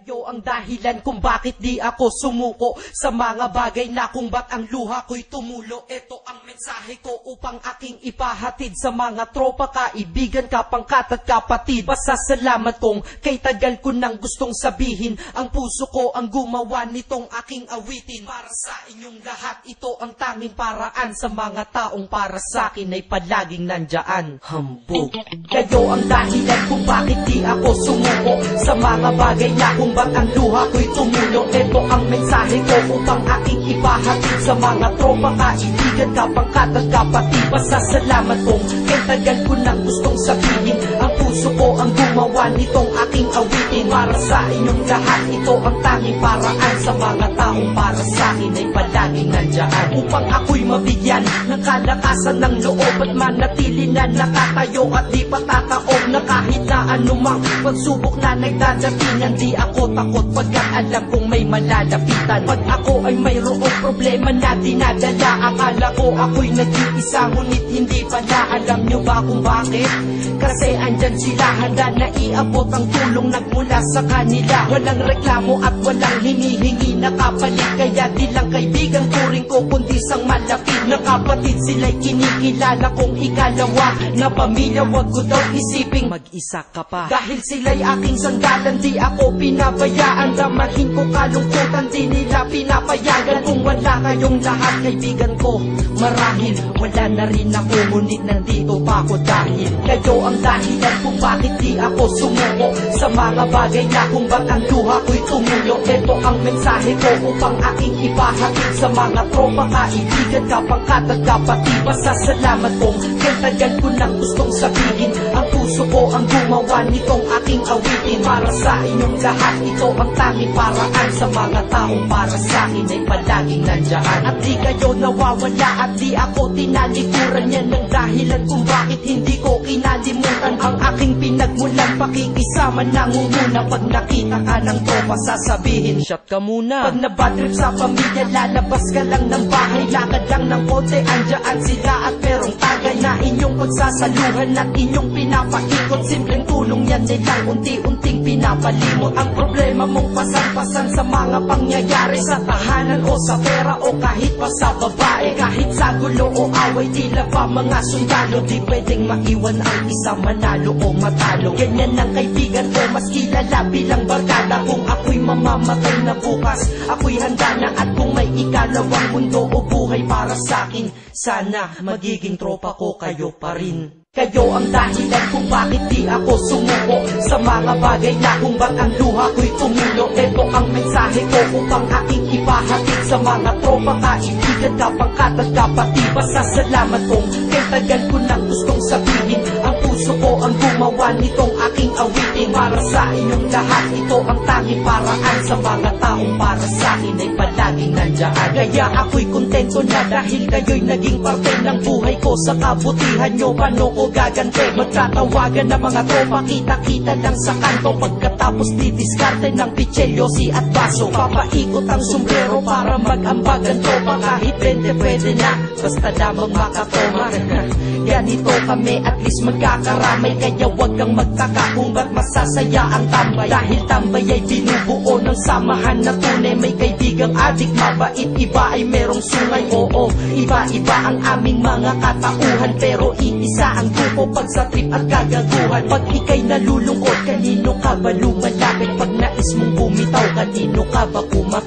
Kayo ang dahilan kung bakit di ako sumuko sa mga bagay na kung ba't ang luha ko'y tumulo. Ito ang mensahe ko upang aking ipahatid sa mga tropa, kaibigan, kapangkat at kapatid. Pasasalamat kong kay tagal ko nang gustong sabihin. Ang puso ko ang gumawa nitong aking awitin. Para sa inyong lahat, ito ang tanging paraan sa mga taong para sa akin ay palaging nandyan. Hambog. Kayo ang dahilan kung bakit di ako sumuko sa mga bagay na kung ba't ang luha ko'y tumulo. Ito ang mensahe ko upang aking ipahatid sa mga tropa, kaibigan, kapangkat at kapatid. Pasasalamat kong kay tagal ko nang gustong sabihin. Ang puso ko ang gumawa nitong aking awitin. Para sa inyong lahat, ito ang tanging paraan sa mga taong para sa akin ay palaging nandyan. Upang ako'y mabigyan ng kalakasan ng loob at manatili na nakatayo at di patataob na kahit na anumang pagsubok na nagdadatingan. Di ako takot pagkat alam kong may malalapitan. Pag ako ay mayroong problema na dinadala, akala ko ako'y nag-iisa, ngunit hindi pala. Alam nyo ba kung bakit? Kasi andyan sila, handa na iabot ang tulong nagmula sa kanila. Walang reklamo at walang hinihingi na kapalit. Kaya di lang kaibigan turing ko kundi sang malapit na kapatid. Sila'y kinikilala kong ikalawa na pamilya. Wag ko daw isiping mag-isa ka pa. Dahil sila'y aking sandalan, di ako pinabayaan. Damahin ko kalungkutan, di nila pinapayagan. Kung wala kayong lahat kaibigan ko, marahil wala na rin ako, ngunit nandito pa ako dahil kayo ang dahilan kung bakit di ako sumuko sa mga bagay na kung ba't ang luha ko'y tumulo. Ito ang mensahe ko upang aking ipahatid sa mga tropa, kaibigan, kapangkat at kapatid. Pasasalamat kong kay tagal ko nang gustong sabihin. Ang puso ko ang gumawa nitong aking awitin. Para sa inyong lahat, ito ang tanging paraan sa mga taong para sa akin ay palaging nandyan. At di kayo nawawala at di ako tinalikuran. Yan ang dahilan kung bakit hindi ko kinalimutan ang aking pinagmulan. Pakikisama nangunguna pag nakita ka ng tropa, sasabihin shot ka muna. Pag nabadrip sa pamilya, lalabas ka lang ng bahay. Lakad lang ng konti, andyan sila at merong tagay na inyong pagsasaluhan at inyong pinapaikot. Simpleng tulong yan nilang unti-unting pinapalimot. Ang problema mong pasan-pasan sa mga pangyayari sa tahanan o sa pera o kahit pa sa babae. Kahit sa gulo o away, tila pa mga sundalo. Di pwedeng maiwan ang isa, manalo o matalo. Ganyan ang kaibigan ko, mas kilala bilang barkada. Kung ako'y mamamatay na bukas, ako'y handa na. At kung may ikalawang mundo o buhay para sa'kin, sana magiging tropa ko kayo pa rin. Kayo ang dahilan kung bakit di ako sumuko sa mga bagay na kung ba't ang luha ko'y tumulo. Ito ang mensahe ko upang aking ipahatid sa mga tropa, kaibigan, kapangkat at kapatid. Pasasalamat kong kay tagal ko nang gustong sabihin. Ang puso ko ang gumawa nitong aking awitin. Para sa inyong lahat, ito ang tanging paraan sa mga taong para sa akin ay palaging nandyan. Kaya ako'y kontento na dahil kayo'y naging parte ng buhay ko. Sa kabutihan nyo, paano ko gagante? Magtatawagan ng mga tropa, kita-kita lang sa kanto. Pagkatapos didiskarte ng pitselyosi at baso. Papaikot ang sombrero para mag-ambag ang tropa. Kahit 20 pwede na, basta lamang makatoma. Ganito kami, at least magkakaramay. Kaya wag kang magtaka kung ba't masasaya ang tambay. Dahil tambay ay binubuo ng samahan na tunay. May kaibigang adik, mabait, iba ay merong sungay. Oo, iba-iba ang aming mga katauhan, pero iisa ang grupo pag sa trip at kagaguhan. Pag ika'y nalulungkot, kanino ka ba lumalapit? Pag nais mong bumitaw, kanino ka ba kumak